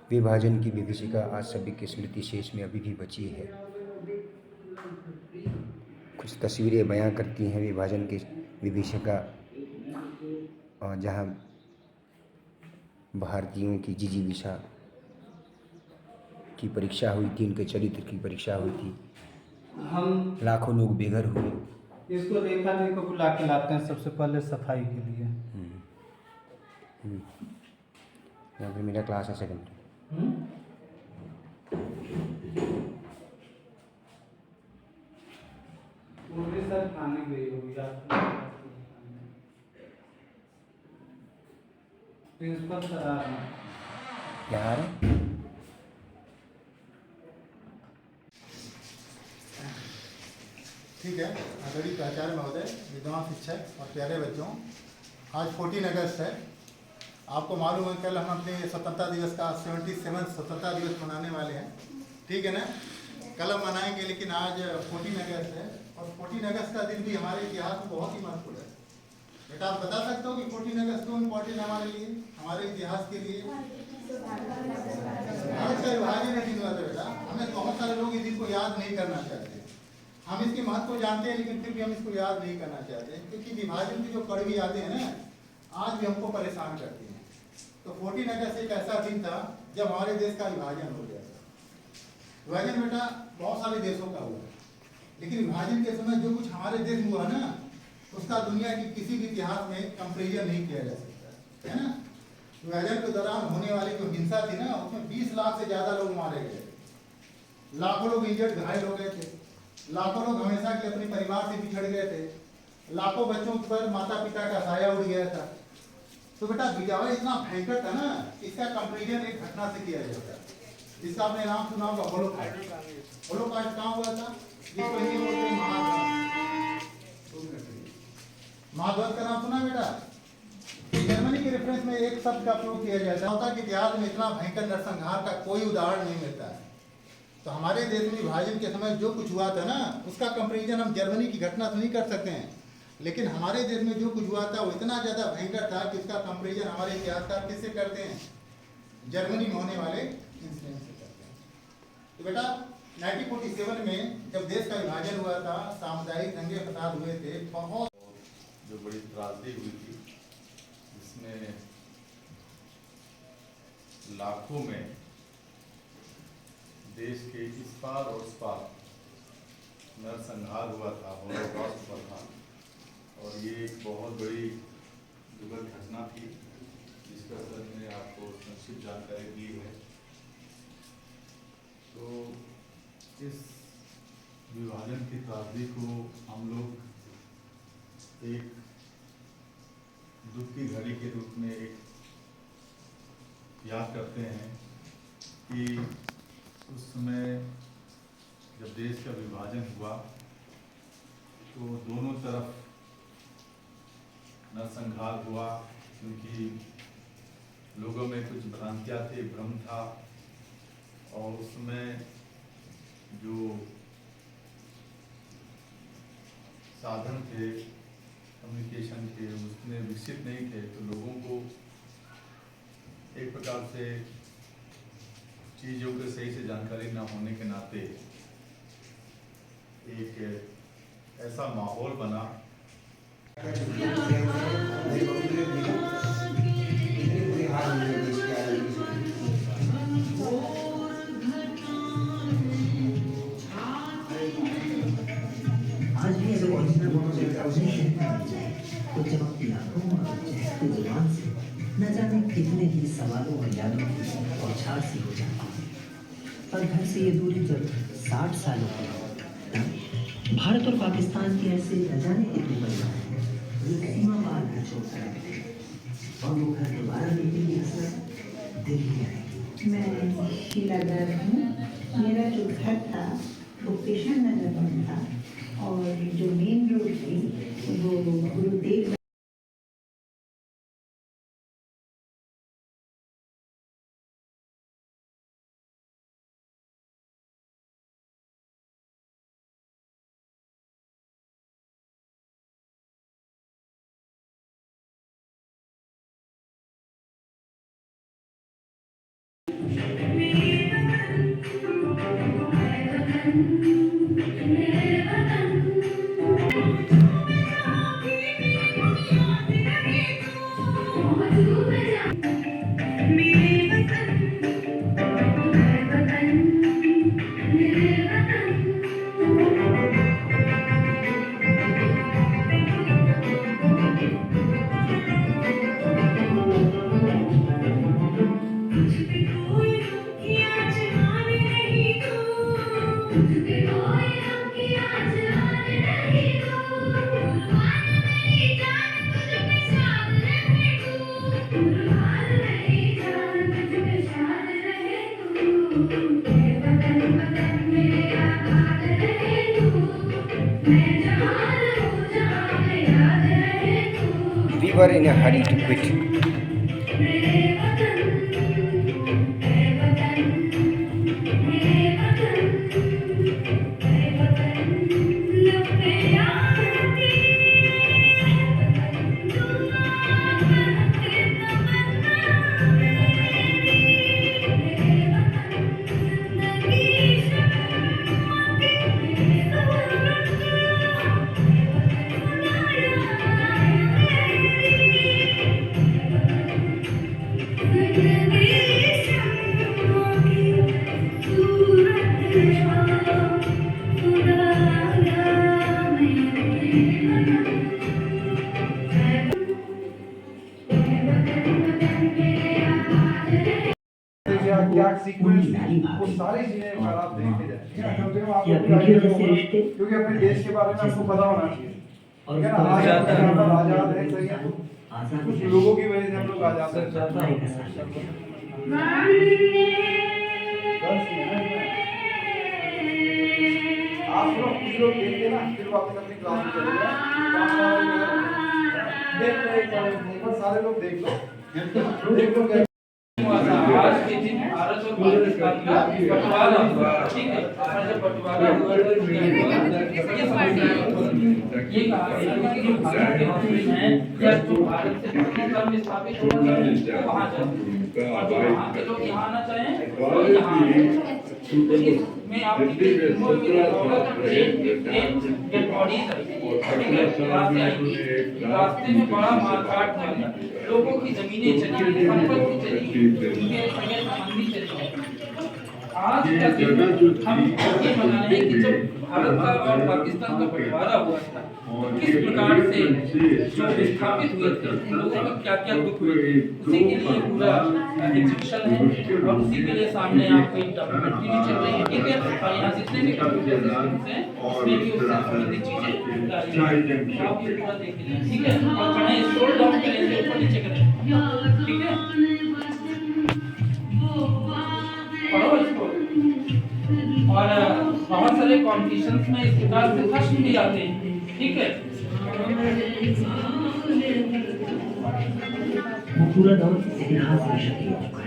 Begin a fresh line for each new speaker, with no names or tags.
विभाजन की विभीषिका आज सभी के स्मृति शेष में अभी भी बची है। कुछ तस्वीरें बयां करती हैं विभाजन की विभीषिका, और जहां भारतीयों की जिजीविषा की परीक्षा हुई थी, उनके चरित्र की परीक्षा हुई थी।
हम
लाखों लोग बेघर हुए।
इसको रेखा जी को बुला के लाते हैं सबसे पहले सफाई के लिए।
यहाँ पे मेरा क्लास है सेकंड।
सर खाने गई होगी प्रिंसिपल सर आ रहे हैं।
क्या आ रहा है?
ठीक है। आदरणीय प्राचार्य महोदय, विद्वान शिक्षक और प्यारे बच्चों, आज 14 अगस्त है। आपको मालूम है कल हम अपने स्वतंत्रता दिवस का 77 स्वतंत्रता दिवस मनाने वाले हैं, ठीक है ना। कल हम मनाएंगे, लेकिन आज 14 अगस्त है और 14 अगस्त का दिन भी हमारे इतिहास में बहुत ही महत्वपूर्ण है। बेटा आप बता सकते हो कि 14 अगस्त क्यों इम्पोर्टेंट है हमारे लिए, हमारे इतिहास के लिए? भारत का विभाजन का दिन हुआ था बेटा। हमें बहुत सारे लोग इस दिन को याद नहीं करना चाहते। हम इसके महत्व को जानते हैं, लेकिन फिर भी हम इसको याद नहीं करना चाहते, क्योंकि विभाजन की जो कड़वी यादें हैं ना, आज भी हमको परेशान करती हैं। तो 14 अगस्त एक ऐसा दिन था जब हमारे देश का विभाजन हो गया था। विभाजन बेटा बहुत सारे देशों का हुआ, लेकिन विभाजन के समय जो कुछ हमारे देश में हुआ ना, उसका दुनिया की किसी भी इतिहास में कंपेरिजन नहीं किया जा सकता, है ना। विभाजन के दौरान होने वाली जो हिंसा थी ना, उसमें 20 लाख से ज्यादा लोग मारे गए, लाखों लोग इंजर्ड घायल हो गए थे, लाखों लोग हमेशा के अपने परिवार से बिछड़ गए थे, लाखों बच्चों पर माता पिता का साया उड़ गया था। तो बेटा विभाजन इतना भयंकर था ना, इसका कंपेरिजन एक घटना से किया जाता है जिसका आपने नाम सुना होगा, होलोकॉस्ट। होलोकॉस्ट कहाँ हुआ था? जिसको हिंदी बोलते हैं महाध्वज का नाम सुना बेटा? जर्मनी के रेफरेंस में एक शब्द का प्रयोग किया जाता है कि इतिहास में इतना भयंकर नरसंहार का कोई उदाहरण नहीं मिलता है। तो हमारे देश में विभाजन के समय जो कुछ हुआ था ना, उसका कंपेरिजन हम जर्मनी की घटना से नहीं कर सकते हैं, लेकिन हमारे देश में जो कुछ हुआ था वो इतना ज़्यादा भयंकर था कि उसका कंपेरिजन हमारे इतिहासकार किससे करते हैं? जर्मनी में होने वाले इंसिडेंट से करते हैं। तो बेटा 1947 में जब देश का विभाजन हुआ था, सामुदायिक दंगे फसाद हुए थे, बहुत
जो बड़ी त्रासदी हुई थी, जिसमें लाखों में देश के इस पार और उस पार नरसंहार हुआ था, होलोकॉस्ट हुआ था। और ये एक बहुत बड़ी दुखद घटना थी जिसका सर ने आपको संक्षिप्त जानकारी दी है। तो इस विभाजन की त्रासदी को हम लोग एक दुख की घड़ी के रूप में एक याद करते हैं कि उस समय जब देश का विभाजन हुआ तो दोनों तरफ नरसंहार हुआ, क्योंकि लोगों में कुछ भ्रांतियाँ थी, भ्रम था, और उसमें जो साधन थे कम्युनिकेशन के उसमें विकसित नहीं थे, तो लोगों को एक प्रकार से चीज़ों के सही से जानकारी न होने के नाते एक ऐसा माहौल बना।
आज भी अगर ओरिजिनल तो जब लाखों और चहकती जुबान से न जाने कितने ही सवालों और यादों की बौछार सी हो जाती है। पर घर से ये दूरी जब 60 सालों की हो, तब भारत और पाकिस्तान की ऐसे न जाने कितने परिवार हैं जो सीमा पार घर छोड़ कर आए थे, और वो घर दोबारा देखने की हसरत दिल्ली आएगी।
मैं शीला गर्ग हूँ। मेरा जो घर था वो पेशन नगर में था, और जो मेन रोड थी वो गुरुदेव
We were in a hurry to quit.
क्या सीक्वेंस
उनकी नारी
वो
भाभी
सारी चीजें अगर आप देखते जाएं कम से कम आपको
या
भी
वीडियो
आइडिया
जैसे
होगा,
रिश्ते
क्योंकि अपने देश के बारे में आपको पता होना चाहिए
और
ठीक है ना।
उसको
आज
आजाद
हम
करना,
आजाद है सही है,
आजाद
कुछ
करना,
लोगों की वजह से हम लोग आजाद हैं।
भाई का साथ लग गया।
आप लोग कुछ लोग देखते ना फिर वापस अपनी क्लास में चले जाए, देख लो एक बार सारे लोग देख लो क्या
आज के दिन भारत और पाकिस्तान का बंटवारा हुआ, ठीक है। और जब बंटवारा हुआ तो ये कहा गया कि जो भारत के मुस्लिम हैं या जो भारत से अपने धर्म स्थापित हो गए वो वहाँ जाए और जो वहाँ के लोग यहाँ आना चाहें वो यहाँ आए। इसमें आपने फिल्मों में देखा होगा तो ट्रेन डेड बॉडीज आई, ठीक है, रास्ते आई, रास्ते में बड़ा मारकाट हुआ था, लोगों की जमीनें चली गई, संपत्ति चली गई, उनके सगे संबंधी चले गए। आज का दिन हम ये मना रहे हैं कि जब भारत का और पाकिस्तान का बंटवारा हुआ था तो किस प्रकार से जो विस्थापित हुए थे उन लोगों का क्या क्या दुख हुए थे, उसी के लिए पूरा एग्जीबिशन है और उसी के लिए सामने आपको एक डॉक्यूमेंट्री भी चल रही है, ठीक है। और यहाँ जितने भी कंप्यूटर सिस्टम्स हैं उसमें भी उससे संबंधित चीजें डाली हैं, आप ये पूरा देख लीजिए, ठीक है। और चाहे स्क्रॉल डाउन करें तो ऊपर नीचे करें, ठीक है, पढ़ो इसको। और बहुत सारे कॉम्पिटिशन्स में इस प्रकार से प्रश्न भी आते हैं, ठीक है।
वो पूरा दौर इतिहास में शक्ल हो चुका है।